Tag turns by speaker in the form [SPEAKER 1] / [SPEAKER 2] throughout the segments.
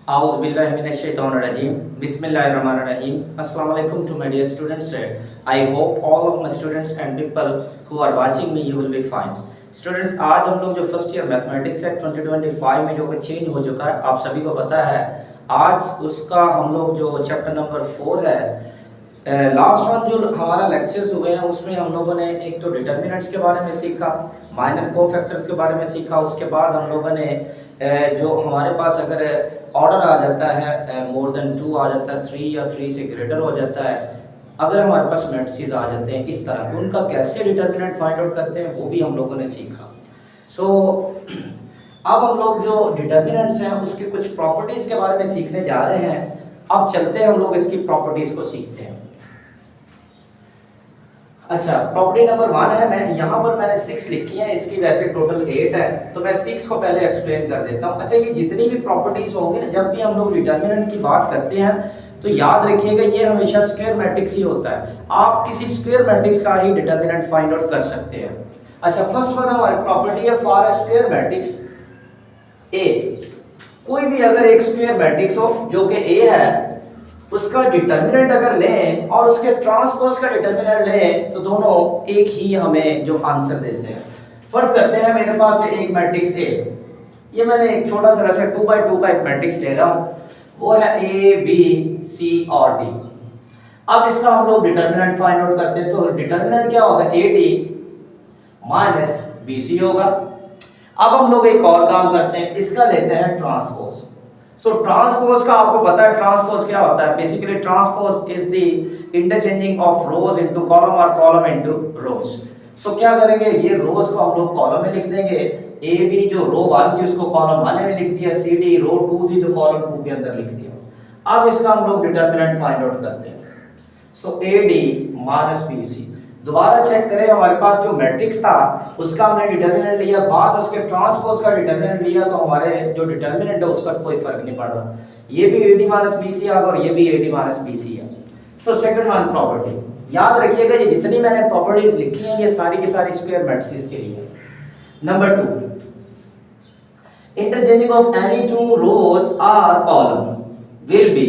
[SPEAKER 1] Auzubillahiminash-shaytanir-rajim. Bismillahir-rahmanir-rahim. Assalamu alaikum to my dear students. I hope all of my students and people who are watching me, you will be fine. Students, आज हम लोग जो first year mathematics है 2025 में जो change हो चुका है, आप सभी को पता है। आज उसका हम लोग जो चैप्टर नंबर 4 है, लास्ट वन जो हमारा लेक्चर्स हुए हैं उसमें हम लोगों ने एक तो डिटर्मिनेंट्स के बारे में सीखा, माइनर कोफैक्टर्स के बारे में सीखा। उसके बाद हम लोगों ने जो हमारे पास अगर ऑर्डर आ जाता है मोर देन 2 आ जाता है, 3 या 3 से ग्रेटर हो जाता है, अगर हमारे पास मैट्रिसेस आ जाते हैं इस तरह के, उनका कैसे डिटर्मिनेंट फाइंड आउट करते हैं वो भी हम लोगों ने सीखा। अब हम लोग जो डिटर्मिनेंट्स हैं उसके कुछ प्रॉपर्टीज़ के बारे में सीखने जा रहे हैं। अब चलते हैं हम लोग इसकी प्रॉपर्टीज़ को सीखते हैं। अच्छा, प्रॉपर्टी नंबर 1 है, मैं यहाँ पर मैंने 6 लिखी है, इसकी वैसे टोटल 8 है, तो मैं 6 को पहले एक्सप्लेन कर देता हूँ। अच्छा, ये जितनी भी प्रॉपर्टीज होंगी ना, जब भी हम लोग डिटर्मिनेंट की बात करते हैं तो याद रखिएगा ये हमेशा स्क्वायर मैट्रिक्स ही होता है। आप किसी स्क्वायर मैट्रिक्स का ही डिटर्मिनेंट फाइंड आउट कर सकते हैं। अच्छा, फर्स्ट वन हमारी प्रॉपर्टी है for a square matrix A. कोई भी अगर एक स्क्वायर मैट्रिक्स हो जो कि ए है, उसका डिटर्मिनेंट अगर लें और उसके ट्रांसपोज का डिटर्मिनेंट लें तो दोनों एक ही हमें जो आंसर देते हैं। फर्ज करते हैं मेरे पास है एक मैट्रिक्स ए, ये मैंने एक छोटा सा वैसे 2x2 का एक मैट्रिक्स ले रहा हूं, वो है ए बी सी और डी। अब इसका हम लोग डिटर्मिनेंट फाइंड आउट करते हैं, तो डिटर्मिनेंट क्या होगा, A D minus B C होगा। अब हम लोग एक और काम करते हैं, इसका लेते हैं ट्रांसपोज। सो ट्रांसपोज का आपको पता है ट्रांसपोज क्या होता है। Basically transpose is the interchanging of rose into column और कॉलम इनटू रोज। सो क्या करेंगे, ये रोज को हम लोग कॉलम में लिख देंगे, ए बी जो रो 1 थी उसको कॉलम 1 में लिख दिया, सी डी रो 2 थी तो कॉलम 2 के अंदर लिख दिया। अब इसका हम लोग डिटर्मिनेंट फाइंड आउट करते हैं। So A D minus B C, दोबारा चेक करें, हमारे पास जो मैट्रिक्स था उसका हमने डिटर्मिनेंट लिया, बाद उसके ट्रांसपोज का डिटर्मिनेंट लिया, तो हमारे जो डिटर्मिनेंट है उस पर कोई फर्क नहीं पड़ रहा। ये भी AD माइनस BC आ गया और ये भी AD माइनस BC है। सो सेकंड वन प्रॉपर्टी, याद रखिएगा ये जितनी मैंने प्रॉपर्टीज लिखी हैं ये सारी की सारी स्क्वायर मैट्रिसेस के लिए। Number 2, interchanging of any two rows और कॉलम विल बी।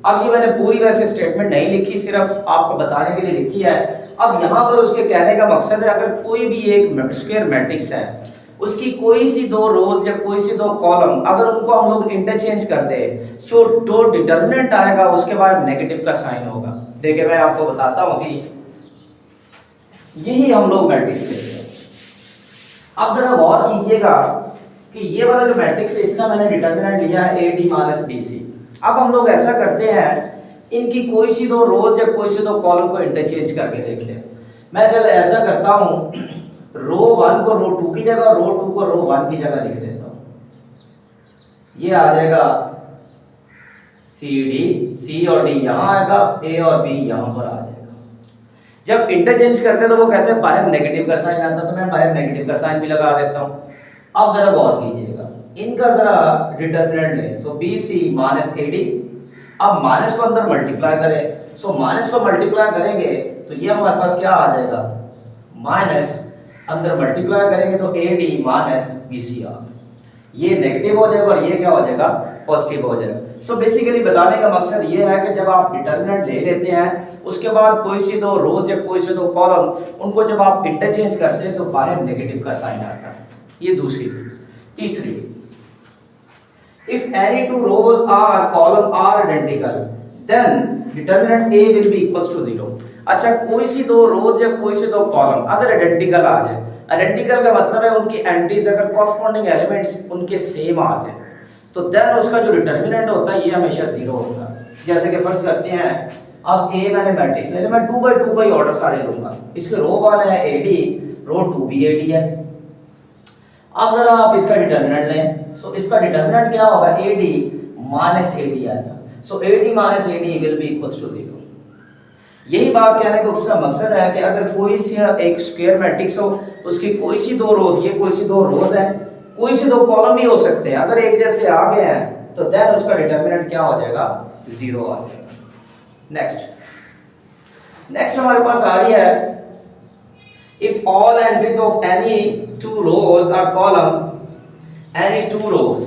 [SPEAKER 1] अब ये मैंने पूरी वैसे स्टेटमेंट नहीं लिखी, सिर्फ आपको बताने के लिए लिखी है। अब यहाँ पर उसके कहने का मकसद है, अगर कोई भी एक स्क्वायर मैट्रिक्स है, उसकी कोई सी 2 रोज या कोई सी 2 कॉलम अगर उनको हम लोग इंटरचेंज कर दे, सो जो डिटर्मिनेंट आएगा उसके बाद नेगेटिव का साइन होगा। देखिए मैं आपको बताता हूँ कि यही हम लोग मैट्रिक्स लेते हैं। अब जरा गौर कीजिएगा कि ये वाला जो मैट्रिक्स है इसका मैंने डिटर्मिनेंट लिया है A D minus B C. अब हम लोग ऐसा करते हैं, इनकी कोई सी 2 रोज या कोई सी 2 कॉलम को इंटरचेंज करके देखते हैं। मैं चल ऐसा करता हूं, रो 1 को रो 2 की जगह, रो 2 को रो 1 की जगह लिख देता हूं। ये आ जाएगा सी डी, सी और डी यहां आएगा, ए और बी यहां पर आ जाएगा। जब इंटरचेंज करते तो वो कहते हैं बाहर नेगेटिव का साइन आता, तो मैं बाहर नेगेटिव का साइन भी लगा देता हूं। अब जरा गौर कीजिएगा, इनका जरा डिटर्मिनेंट लें, so B C minus A D. अब माइनस को अंदर मल्टीप्लाई करें, सो माइनस को मल्टीप्लाई करेंगे तो ये हमारे पास क्या आ जाएगा, माइनस अंदर मल्टीप्लाई करेंगे तो A D minus B C आ, ये नेगेटिव हो जाएगा और ये क्या हो जाएगा, पॉजिटिव हो जाएगा। सो बेसिकली बताने का मकसद ये है कि जब आप डिटर्मिनेंट ले लेते हैं उसके बाद कोई सी 2 रोज या कोई सी 2 कॉलम, उनको जब आप इंटरचेंज करते हैं तो बाहर नेगेटिव का साइन आता है। ये दूसरी। तीसरी, if any two rows or column are identical then determinant A will be equals to 0। अच्छा, कोई सी 2 रोज या कोई सी 2 कॉलम अगर आइडेंटिकल आ जाए, आइडेंटिकल का मतलब है उनकी एंट्रीज अगर कॉरस्पॉन्डिंग एलिमेंट्स उनके सेम आ जाए, तो देन उसका जो डिटर्मिनेंट होता है ये हमेशा 0 होता है। जैसे कि फर्ज करते हैं, अब A मैंने मैट्रिक्स ले लिया, मैं 2x2 का ही ऑर्डर सारे लूंगा, इसके रो 1 है AD, रो 2 भी AD है। अब जरा आप इसका डिटर्मिनेंट लें, सो इसका डिटर्मिनेंट क्या होगा, AD माइनस AD आएगा। So AD minus AD will be equals to 0। यही बात कहने का उसका मकसद है कि अगर कोई सी एक स्क्वायर मैट्रिक्स हो, उसकी कोई सी 2 रोज, ये कोई सी 2 रोज है, कोई सी 2 कॉलम भी हो सकते हैं, अगर एक जैसे आ गए हैं तो देन उसका डिटर्मिनेंट क्या हो जाएगा, 0 आ जाएगा। नेक्स्ट हमारे पास आ रही है, if all entries of any 2 rows or column, any 2 rows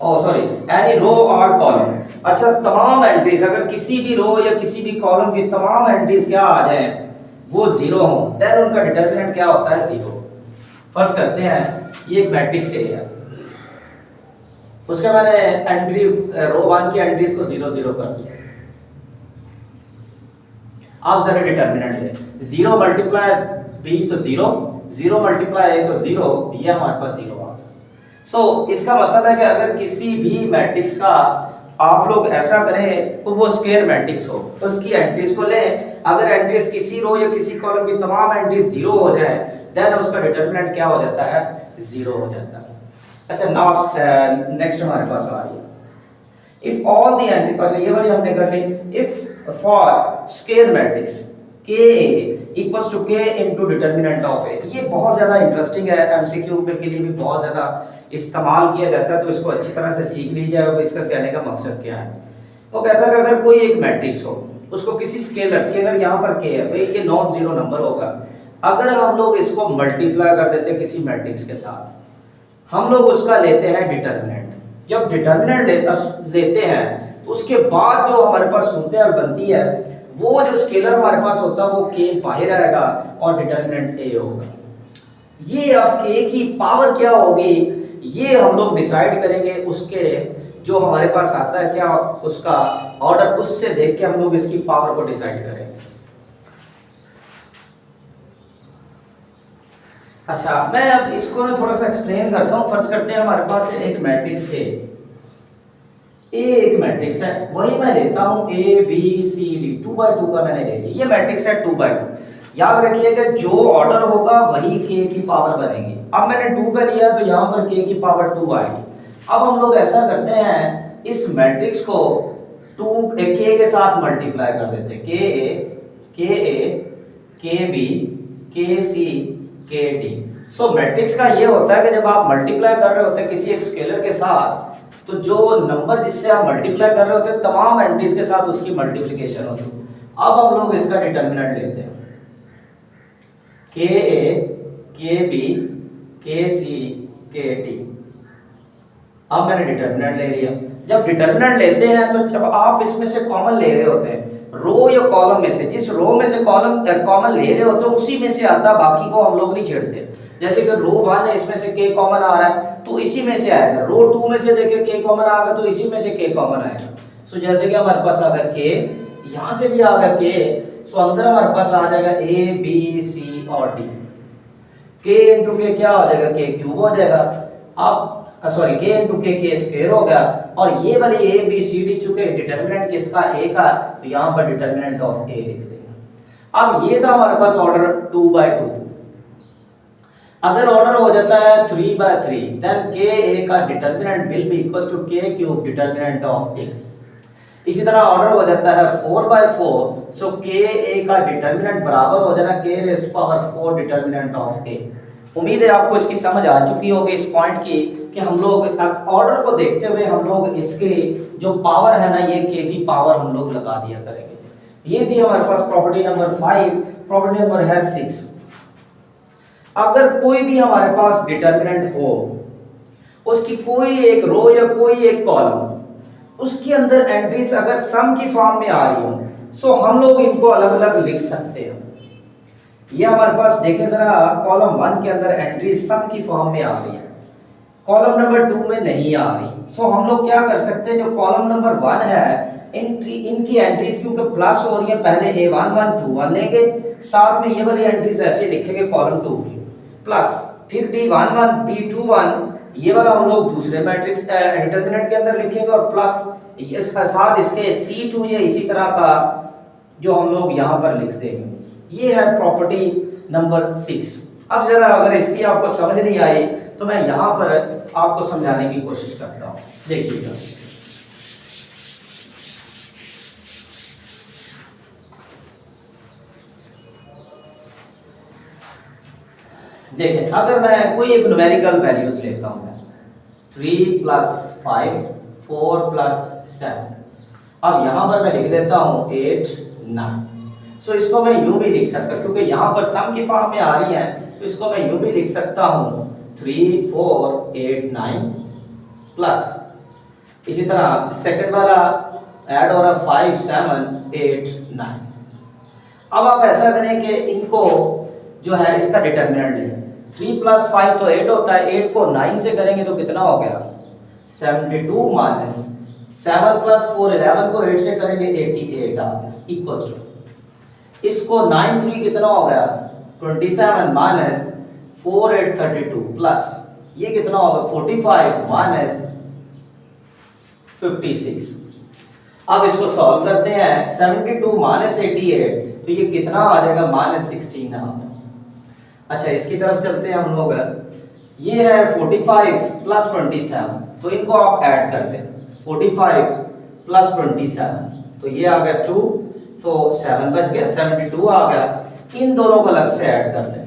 [SPEAKER 1] O sorry, any रो और कॉलम। अच्छा, तमाम एंट्रीज, अगर किसी भी रो या किसी भी कॉलम की तमाम एंट्रीज क्या आ जाए, वो जीरो हो, देन उनका डिटर्मिनेंट क्या होता है, जीरो। फर्ज करते हैं ये एक मैट्रिक्स ए है, उसका मैंने एंट्री रो 1 की एंट्रीज को 0 0 कर दिया। आप जरा डिटर्मिनेंट लें, 0 मल्टीप्लाई बी तो 0, 0 मल्टीप्लाई ए तो 0, ये हमारे पास 0 आ गया। सो इसका मतलब है कि अगर किसी भी मैट्रिक्स का आप लोग ऐसा करें तो वो स्क्वायर मैट्रिक्स हो, तो उसकी एंट्रीज को लें, अगर एंट्रीज किसी रो या किसी कॉलम की तमाम एंट्रीज 0 हो जाए, देन उसका डिटर्मिनेंट क्या हो जाता है, 0 हो जाता है। अच्छा, नाउ नेक्स्ट हमारे पास आ रही है, इफ ऑल द एंट्री, अच्छा ये वाली हमने कर ली, if for square matrix Ka equals to K into determinant of A। ये बहुत ज्यादा इंटरेस्टिंग है, एमसीक्यू के लिए भी बहुत ज्यादा इस्तेमाल किया जाता है, तो इसको अच्छी तरह से सीख लीजिए। अब इसका कहने का मकसद क्या है, वो कहता है कि अगर कोई एक मैट्रिक्स हो, उसको किसी स्केलर यहाँ पर K है भाई, ये नॉन जीरो नंबर होगा, अगर हम लोग इसको मल्टीप्लाई कर देते हैं किसी मैट्रिक्स के साथ, हम लोग उसका लेते हैं डिटर्मिनेंट। जब डिटर्मिनेंट लेते हैं तो उसके बाद जो हमारे पास सूत्र बनती है, वो जो स्केलर हमारे पास होता है वो K बाहर आएगा और डिटर्मिनेंट A होगा। ये अब K की पावर क्या होगी, ये हम लोग डिसाइड करेंगे उसके जो हमारे पास आता है क्या उसका ऑर्डर, उससे देख के हम लोग इसकी पावर को डिसाइड करेंगे। अच्छा, मैं अब इसको ना थोड़ा सा एक्सप्लेन करता हूँ। फर्ज करते हैं हमारे पास एक मैट्रिक्स A एक मैट्रिक्स है, वही मैं लेता हूँ A B C D, 2 by 2 का मैंने ले लिया, ये मैट्रिक्स है 2 by 2। याद रखिएगा जो ऑर्डर होगा वही K की पावर बनेगी। अब मैंने 2 का लिया तो यहाँ पर K की पावर 2 आएगी। अब हम लोग ऐसा करते हैं, इस मैट्रिक्स को 2 K के साथ मल्टीप्लाई कर देते हैं, KB, KC, KD। सो मैट्रिक्स का ये होता है कि जब आप मल्टीप्लाई कर रहे होते हैं किसी एक स्केलर के साथ, तो जो नंबर जिससे आप मल्टीप्लाई कर रहे होते हैं तमाम एंट्रीज के साथ उसकी मल्टीप्लिकेशन होती है। अब हम लोग इसका डिटर्मिनेंट लेते हैं, KA, KB, KC, KD। अब मैंने डिटर्मिनेंट ले लिया। जब डिटर्मिनेंट लेते हैं तो जब आप इसमें से कॉमन ले रहे होते हैं, रो या कॉलम में से, जिस रो में से कॉलम कॉमन ले रहे होते हैं उसी में से आता, बाकी को हम लोग नहीं छेड़ते। जैसे कि रो 1 है, इसमें से K कॉमन आ रहा है तो इसी में से आएगा, रो 2 में से देखे K कॉमन आ गया तो इसी में से K कॉमन आएगा। सो जैसे कि हमारे पास आ गया K, यहाँ से भी आ गया K, सो अंदर हमारे पास आ जाएगा A B C और D। K इंटू K क्या हो जाएगा, K क्यूब हो जाएगा। अब sorry, K into K square हो गया, और ये वाली A B C D चुके डिटर्मिनेंट किसका, A का, तो यहाँ पर डिटर्मिनेंट ऑफ A लिख देंगे। अब ये था हमारे पास ऑर्डर 2 by 2। अगर ऑर्डर हो जाता है 3 by 3, देन Ka का determinant will be equals to K cube determinant of A। इसी तरह ऑर्डर हो जाता है 4 by 4, सो Ka का डिटर्मिनेंट बराबर हो जाना K raised power 4 determinant of A। उम्मीद है आपको इसकी समझ आ चुकी होगी इस पॉइंट की, कि हम लोग ऑर्डर को देखते हुए हम लोग इसके जो पावर है ना, ये K की पावर हम लोग लगा दिया करेंगे। ये थी हमारे पास प्रॉपर्टी नंबर 5। प्रॉपर्टी नंबर है 6। अगर कोई भी हमारे पास डिटर्मिनेंट हो, उसकी कोई एक रो या कोई एक कॉलम, उसके अंदर एंट्रीज अगर सम की फॉर्म में आ रही हो, सो हम लोग इनको अलग अलग लिख सकते हैं। ये हमारे पास देखें जरा, कॉलम 1 के अंदर एंट्रीज सम की फॉर्म में आ रही है, कॉलम नंबर 2 में नहीं आ रही। सो हम लोग क्या कर सकते हैं, जो कॉलम नंबर 1 है इनकी एंट्रीज क्योंकि प्लस हो रही है, पहले A1 1 2 1 लेंगे, साथ में ये वाली एंट्रीज ऐसे लिखेंगे कॉलम 2 की, प्लस फिर B1 1 B2 1, ये वाला हम लोग दूसरे मैट्रिक्स डिटर्मिनेंट के अंदर लिखेंगे, और प्लस इसका साथ इसके C2 या इसी तरह का जो हम लोग यहाँ पर लिख देंगे। ये है प्रॉपर्टी नंबर 6। अब जरा अगर इसकी आपको समझ नहीं आई तो मैं यहाँ पर आपको समझाने की कोशिश करता हूँ, देखिएगा। देखें, अगर मैं कोई एक न्यूमेरिकल वैल्यूज लेता हूँ, 3 + 5 4 + 7, अब यहाँ पर मैं लिख देता हूँ 8 9। सो इसको मैं यूं भी लिख सकता हूँ, क्योंकि यहाँ पर सम की फॉर्म में आ रही है, तो इसको मैं यूं भी लिख सकता हूँ 3 4 8 9 प्लस इसी तरह सेकंड वाला ऐड हो रहा है 5 7 8 9। अब आप ऐसा करें कि इनको जो है इसका डिटर्मिनेंट लें। 3 + 5 तो 8 होता है, 8 को 9 से करेंगे तो कितना हो गया 72 माइनस 7 + 4 11 को 8 से करेंगे 88 आ गया इक्वल्स टू इसको 9 3 कितना हो गया 27 माइनस 4 8 32 प्लस ये कितना होगा 45 माइनस 56। अब इसको सॉल्व करते हैं 72 माइनस 88 तो ये कितना आ जाएगा -16 आ गया। अच्छा इसकी तरफ चलते हैं हम लोग। ये है 45 + 27 तो इनको आप ऐड कर लें 45 + 27 तो ये आ गया 2 सो 7 बच गया 72 आ गया। इन दोनों को अलग से ऐड कर लें,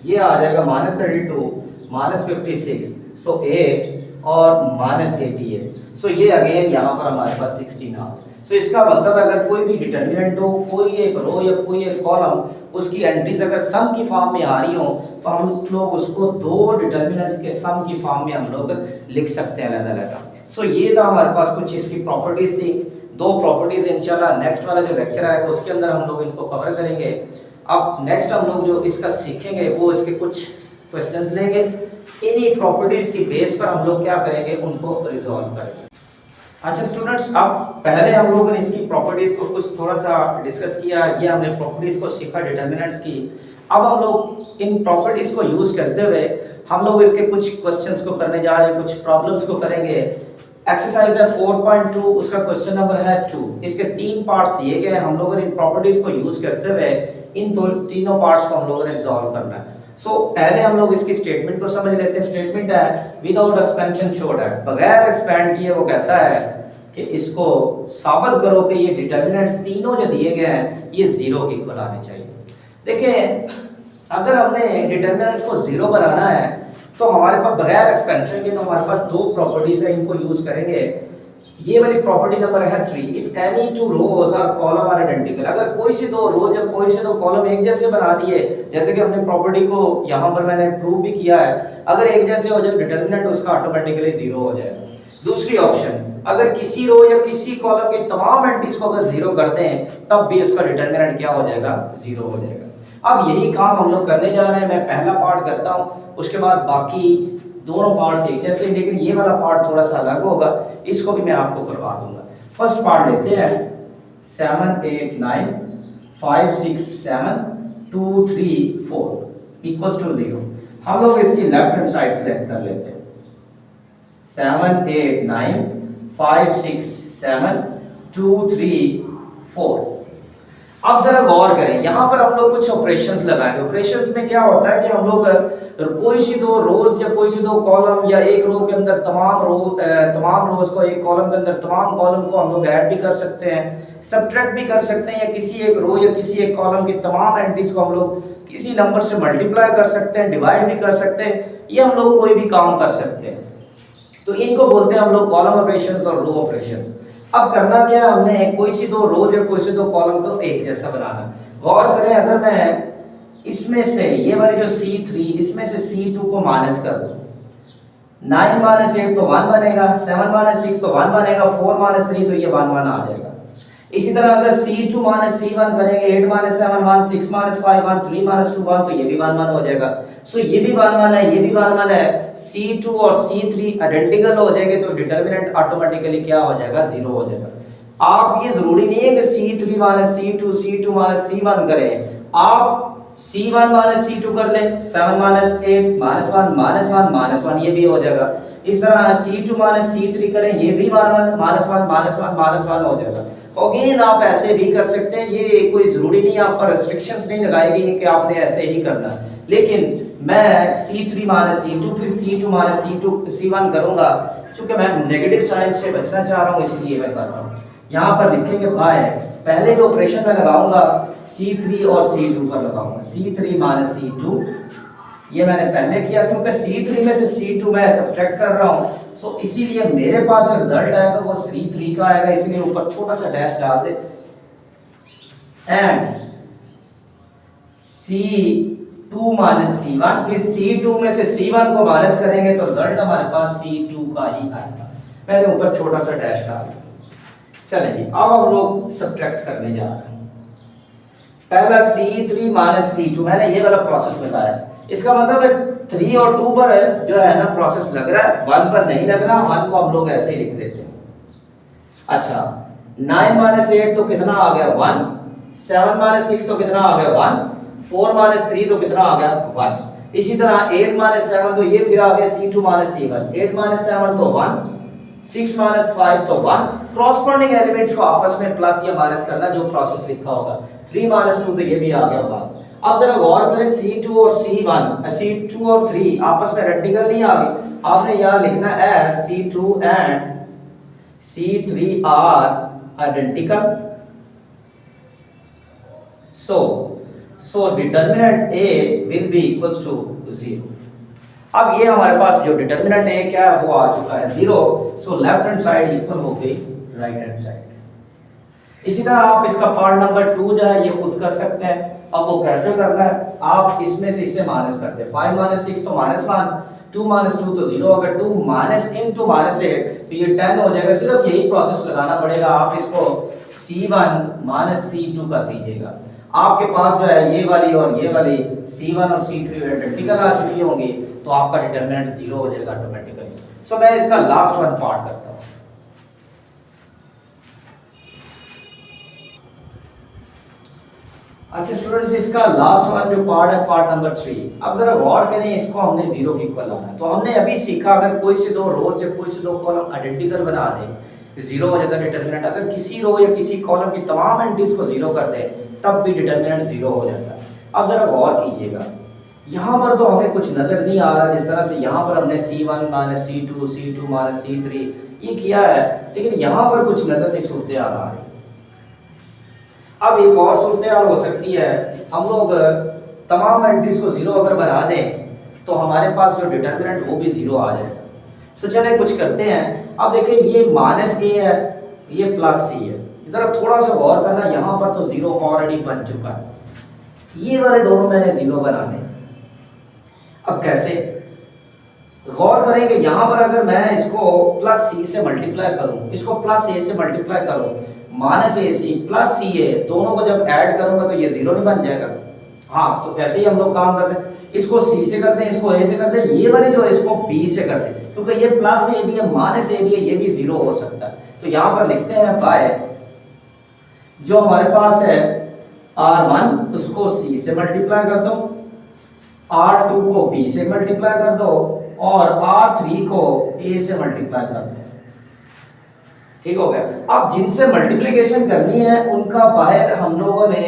[SPEAKER 1] ये आ जाएगा -32 -56 सो 8 और -88 सो ये अगेन यहाँ पर हमारे पास 16 आ गया। सो इसका मतलब अगर कोई भी डिटर्मिनेंट हो, कोई एक रो या कोई एक कॉलम, उसकी एंट्रीज अगर सम की फॉर्म में आ रही हो तो हम लोग उसको दो डिटर्मिनेंट्स के सम की फॉर्म में हम लोग लिख सकते हैं अलग-अलग। सो ये था हमारे पास कुछ इसकी प्रॉपर्टीज थी, दो प्रॉपर्टीज। इंशाल्लाह नेक्स्ट वाला जो लेक्चर आएगा उसके अंदर हम लोग इनको कवर करेंगे। अब नेक्स्ट हम लोग जो इसका सीखेंगे वो इसके कुछ क्वेश्चंस लेंगे, इन्हीं प्रॉपर्टीज की बेस पर हम लोग क्या करेंगे उनको रिजॉल्व करेंगे। अच्छा स्टूडेंट्स, अब पहले हम लोगों ने इसकी प्रॉपर्टीज को कुछ थोड़ा सा डिस्कस किया, ये हमने प्रॉपर्टीज को सीखा डिटर्मिनेंट्स की। अब हम लोग इन प्रॉपर्टीज को यूज करते हुए हम लोग इसके कुछ क्वेश्चंस को करने जा रहे हैं, कुछ प्रॉब्लम्स को करेंगे। एक्सरसाइज है 4.2, उसका क्वेश्चन नंबर है 2। इसके 3 पार्ट्स दिए गए हैं, हम लोगों ने इन प्रॉपर्टीज को यूज करते हुए इन तीनों पार्ट्स को हम लोगों ने रिजॉल्व करना है। सो पहले हम लोग इसकी स्टेटमेंट को समझ लेते हैं। स्टेटमेंट है विदाउट एक्सपेंशन शो दैट, बगैर एक्सपेंड किए वो कहता है कि इसको साबित करो कि ये डिटर्मिनेंट्स तीनों जो दिए गए हैं ये जीरो के इक्वल आने चाहिए। देखिए अगर हमने डिटर्मिनेंट्स को जीरो बनाना है तो हमारे पास बगैर एक्सपेंशन के तो हमारे पास दो प्रॉपर्टीज है, इनको यूज करेंगे। ये वाली प्रॉपर्टी नंबर है 3, इफ एनी टू रोज और कॉलम आर आइडेंटिकल, अगर कोई से दो रोज या कोई से दो कॉलम एक जैसे बना दिए, जैसे कि हमने प्रॉपर्टी को यहाँ पर मैंने प्रूव भी किया है, अगर एक जैसे हो जाए डिटर्मिनेंट उसका ऑटोमेटिकली जीरो हो जाएगा। दूसरी ऑप्शन, अगर किसी रो या किसी कॉलम की तमाम एंट्रीज को अगर जीरो करते हैं तब भी उसका डिटर्मिनेंट क्या हो जाएगा जीरो हो जाएगा। अब यही काम हम लोग करने जा रहे हैं। मैं पहला पार्ट करता हूँ, उसके बाद बाकी दोनों पार्ट्स एक जैसे, लेकिन ये वाला पार्ट थोड़ा सा अलग होगा, इसको भी मैं आपको करवा दूंगा। फर्स्ट पार्ट लेते हैं 7 8 9 5 6 7 2 3 4 इक्वल्स टू 0। हम लोग इसकी लेफ्ट हैंड साइड सेलेक्ट कर लेते हैं 7 8 9 5 6 7 2 3 4। अब जरा गौर करें, यहाँ पर हम लोग कुछ ऑपरेशंस लगाएंगे। ऑपरेशंस में क्या होता है कि हम लोग कोई सी दो रोज या कोई सी दो कॉलम या एक रो के अंदर तमाम रोज को, एक कॉलम के अंदर तमाम कॉलम को हम लोग ऐड भी कर सकते हैं, सब्ट्रैक्ट भी कर सकते हैं, या किसी एक रो या किसी एक कॉलम की तमाम एंट्रीज को हम लोग किसी नंबर से मल्टीप्लाई कर सकते हैं, डिवाइड भी कर सकते हैं, ये हम लोग कोई भी काम कर सकते हैं। तो इनको बोलते हैं हम लोग कॉलम ऑपरेशंस और रो ऑपरेशंस। अब करना क्या है, हमने कोई सी दो रोज या कोई सी दो कॉलम को एक जैसा बनाना। गौर करें, अगर मैं इसमें से ये वाली जो C3 इसमें से C2 को माइनस कर दूं, 9 - 8 तो 1 बनेगा, 7 - 6 तो 1 बनेगा, 4 - 3 तो ये 1 1 आ जाएगा। इसी तरह अगर C2 - C1 करेंगे, 8 - 7 1, 6 - 5 1, 3 - 2 1 तो ये भी 1 1 हो जाएगा। सो ये भी 1 1 है, ये भी 1 1 है। C2 और C3 आइडेंटिकल हो जाएंगे तो डिटर्मिनेंट ऑटोमेटिकली क्या हो जाएगा जीरो हो जाएगा। आप ये जरूरी नहीं है कि C3 - C2 C2 - C1 करें, आप C1 - C2 कर लें, 7 - 8 -1 -1 ये भी हो जाएगा। इस तरह C2 - C3 करें, ये भी -1 हो जाएगा। अगेन आप ऐसे भी कर सकते हैं, ये कोई जरूरी नहीं, आप पर रेस्ट्रिक्शंस नहीं लगाई गई है कि आपने ऐसे ही करना है। लेकिन मैं C3 - C2 फिर C2 - C1 करूंगा, क्योंकि मैं नेगेटिव साइन से बचना चाह रहा हूं इसलिए मैं कर रहा हूं। यहाँ पर लिखेंगे बाय, पहले जो ऑपरेशन मैं लगाऊंगा C3 और C2 पर लगाऊंगा, C3 - C2 ये मैंने पहले किया, क्योंकि C3 में से C2 मैं सब्ट्रैक्ट कर रहा हूं, सो इसीलिए मेरे पास जो रिजल्ट आएगा वो C3 का आएगा, इसलिए ऊपर छोटा सा डैश डाल दे। एंड C2 - C1, फिर C2 में से C1 को माइनस करेंगे तो रिजल्ट हमारे पास C2 का ही आएगा। मैंने ऊपर छोटा सा डैश डाल दिया। चलें जी, अब हम लोग सब्ट्रैक्ट करने जा रहे हैं। पहला C3 माइनस C2, मैंने ये वाला प्रोसेस लगाया। इसका मतलब है 3 और 2 पर जो है ना प्रोसेस लग रहा है, 1 पर नहीं लग रहा। 1 को हम लोग ऐसे ही लिख देते हैं। अच्छा, 9 माइनस 8 तो कितना आ गया 1, 7 माइनस 6 तो कितना आ गया 1, 4 माइनस 3 तो कितना आ गया 1। इसी तरह 8 माइनस 7 तो ये फिर आ गया C2 माइनस C1, 8 माइनस 7 तो 1, 6 माइनस 5 तो 1। क्रॉसपोंडिंग एलिमेंट्स को आपस में प्लस या माइनस करना, जो प्रोसेस लिखा होगा। 3 माइनस 2 तो ये भी आ गया 1। अब जरा गौर करें, C2 और C1, C2 और 3 आपस में आइडेंटिकल नहीं आ गए। आपने यहाँ लिखना है C2 and C3 are identical, so determinant A will be equals to 0। अब ये हमारे पास जो डिटर्मिनेंट A क्या है वो आ चुका है 0, so left hand side equal हो गई राइट हैंड साइड। इसी तरह आप इसका पार्ट नंबर 2 जो है ये खुद कर सकते हैं। अब वो कैसे करना है, आप इसमें से इसे माइनस करते हैं। 5 माइनस 6 तो माइनस 1, 2 माइनस 2 तो 0, अगर 2 माइनस इनटू माइनस 8 तो ये 10 हो जाएगा। सिर्फ यही प्रोसेस लगाना पड़ेगा। आप इसको C1 माइनस C2 कर दीजिएगा। आपके पास जो है ये वाली और ये वाली C1 और C3 आइडेंटिकल आ चुकी होंगी, तो आपका डिटरमिनेंट 0 हो जाएगा ऑटोमेटिकली। सो मैं इसका लास्ट वन पार्ट करता हूं। अच्छा स्टूडेंट्स, इसका लास्ट वन जो पार्ट है पार्ट नंबर 3। अब जरा गौर करें, इसको हमने 0 के इक्वल लाना है। तो हमने अभी सीखा, अगर कोई से दो रो से कोई से दो कॉलम आइडेंटिकल बना दें, 0 हो जाता है डिटरमिनेंट। अगर किसी रो या किसी कॉलम की तमाम एंट्रीज को 0 कर दें, तब भी डिटरमिनेंट 0 हो जाता है। अब जरा गौर कीजिएगा, यहाँ पर तो हमें कुछ नजर नहीं आ रहा। जिस तरह से यहाँ पर हमने C1 minus C2, C2 minus C3 ये किया है, लेकिन यहाँ पर कुछ नजर नहीं सूरत आ रहा है। अब एक और सूरत हाल हो सकती है, हम लोग तमाम एंट्रीज को 0 अगर बना दें तो हमारे पास जो डिटरमिनेंट वो भी 0 आ जाएगा। सो चलिए कुछ करते हैं। अब देखिए, ये माइनस A है, ये प्लस C है। इधर थोड़ा सा गौर करना, यहाँ पर तो 0 ऑलरेडी बन चुका है। ये वाले दोनों मैंने 0 बनाने। अब कैसे गौर करेंगे, यहाँ पर अगर मैं इसको प्लस C से मल्टीप्लाई करूँ, इसको प्लस A से मल्टीप्लाई करूँ, माइनस AC प्लस CA दोनों को जब ऐड करूंगा तो ये 0 नहीं बन जाएगा। हाँ, तो ऐसे ही हम लोग काम करते हैं। इसको C से करते हैं, इसको A से करते हैं, ये वाले जो इसको B से करते हैं, क्योंकि ये प्लस A भी है माइनस A भी है, ये भी 0 हो सकता है। तो यहाँ पर लिखते हैं बाय, जो हमारे पास है R1 उसको C से मल्टीप्लाई कर दो, R2 को B से मल्टीप्लाई कर दो और R3 को A से मल्टीप्लाई कर दो। ठीक हो गया। अब जिनसे मल्टीप्लिकेशन करनी है उनका बाहर हम लोगों ने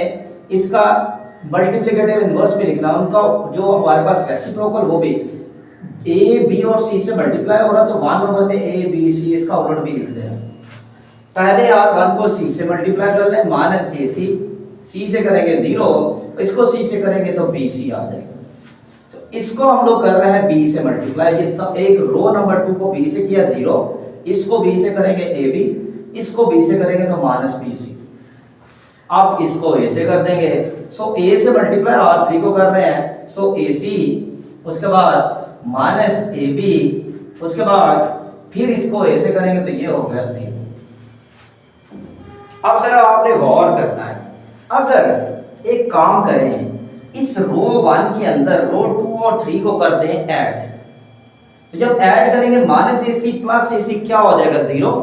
[SPEAKER 1] इसका मल्टीप्लिकेटिव इनवर्स भी लिखना, उनका जो हमारे पास रेसिप्रोकल वो भी A B और C से मल्टीप्लाई हो रहा, तो 1 ओवर में A B C इसका उलट भी लिख देना। पहले R1 को C से मल्टीप्लाई कर लें, माइनस AC, C से करेंगे 0, इसको C से करेंगे तो BC आ जाएगा। तो इसको हम लोग कर रहे हैं B से मल्टीप्लाई। ये तो एक रो नंबर 2 को B से किया 0, इसको B से करेंगे AB, इसको B से करेंगे तो माइनस BC। आप इसको A से कर देंगे, सो A से मल्टीप्लाई R3 को कर रहे हैं, सो AC, उसके बाद माइनस AB, उसके बाद फिर इसको A से करेंगे तो ये हो गया 0। अब जरा आपने गौर करना है, अगर एक काम करें, इस रो 1 के अंदर रो 2 और 3 को कर दें ऐड, तो जब ऐड करेंगे माइनस AC प्लस AC क्या हो जाएगा 0,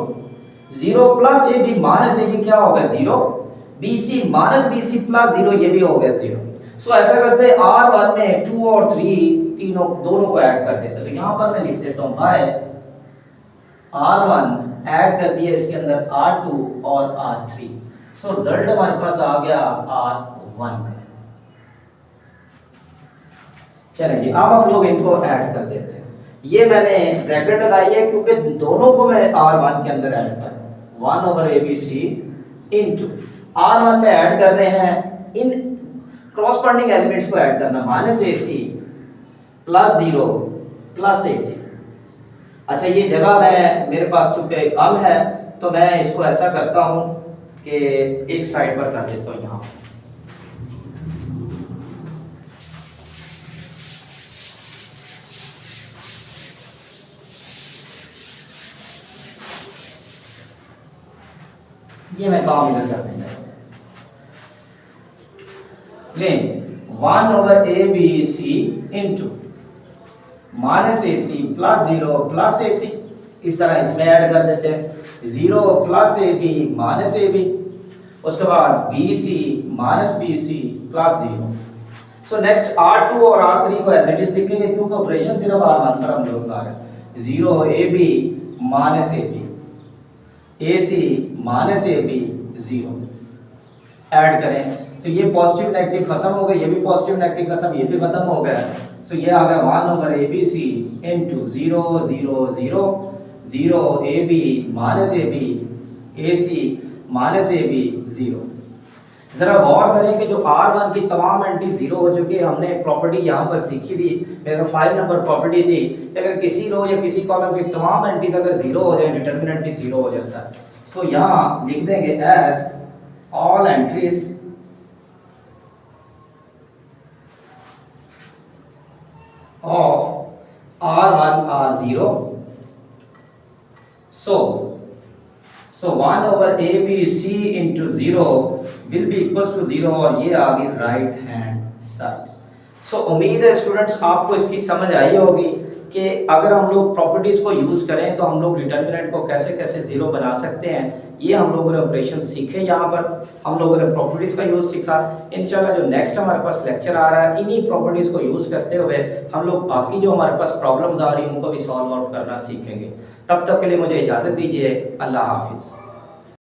[SPEAKER 1] 0 प्लस AB माइनस AB क्या होगा 0, BC माइनस BC प्लस 0 ये भी हो गया 0। सो ऐसा करते हैं R1 में 2 और 3 तीनों दोनों को ऐड कर देते हैं। तो यहाँ पर मैं लिख देता हूँ बाय R1 ऐड कर दिया इसके अंदर R2 और R3, सो रिजल्ट हमारे पास आ गया R1 का। चलिए जी, अब हम लोग इनको ऐड कर देते हैं। ये मैंने ब्रैकेट लगाई है क्योंकि दोनों को मैं R1 के अंदर ऐड कर 1 ओवर ABC इनटू R1 में ऐड कर रहे हैं, इन क्रॉसपोंडिंग एलिमेंट्स को ऐड करना, minus AC plus 0 plus AC। अच्छा, ये जगह मेरे पास चूंकि कम है तो मैं इसको ऐसा करता हूं कि एक साइड पर कर देता हूं। यहाँ ये मैं काम इधर कर देंगे। लें 1/ABC into minus AC plus 0 plus AC, इस तरह इसमें ऐड कर देते हैं 0 प्लस AB माइनस AB, उसके बाद BC minus BC plus 0। So next R2 और R3 को एज इट इज लिखेंगे क्योंकि ऑपरेशन सिर्फ R1 पर हम लोग कर रहे हैं। 0 AB minus AB, AC minus AB 0 add करें तो ये पॉजिटिव नेगेटिव खत्म हो गए, ये भी पॉजिटिव नेगेटिव खत्म, ये भी खत्म हो गया। सो ये आ गया 1/ABC into 0 0 0 0 AB minus AB AC minus AB 0। जरा गौर करें कि जो R1 की तमाम एंटी जीरो हो चुकी है, हमने प्रॉपर्टी यहाँ पर सीखी थी, अगर 5 नंबर प्रॉपर्टी थी, अगर किसी रो या किसी कॉलम की तमाम एंटीज अगर जीरो हो जाए डिटरमिनेंट भी जीरो हो जाता है। सो यहाँ लिख देंगे as all entries of R1 are 0, so 1/ABC into 0 will be equals to 0 और ये आ गई राइट हैंड साइड। सो उम्मीद है स्टूडेंट्स आपको इसकी समझ आई होगी कि अगर हम लोग प्रॉपर्टीज को यूज करें तो हम लोग डिटरमिनेंट को कैसे कैसे जीरो बना सकते हैं। ये हम लोगों ने ऑपरेशन सीखे, यहाँ पर हम लोगों ने प्रॉपर्टीज का यूज सीखा। इंशाल्लाह जो नेक्स्ट हमारे पास लेक्चर आ रहा है इन्हीं प्रॉपर्टीज को यूज करते हुए हम लोग बाकी जो हमारे पास प्रॉब्लम्स आ रही हैं उनको भी सॉल्व आउट करना सीखेंगे। तब तक के लिए मुझे इजाजत दीजिए, अल्लाह हाफिज।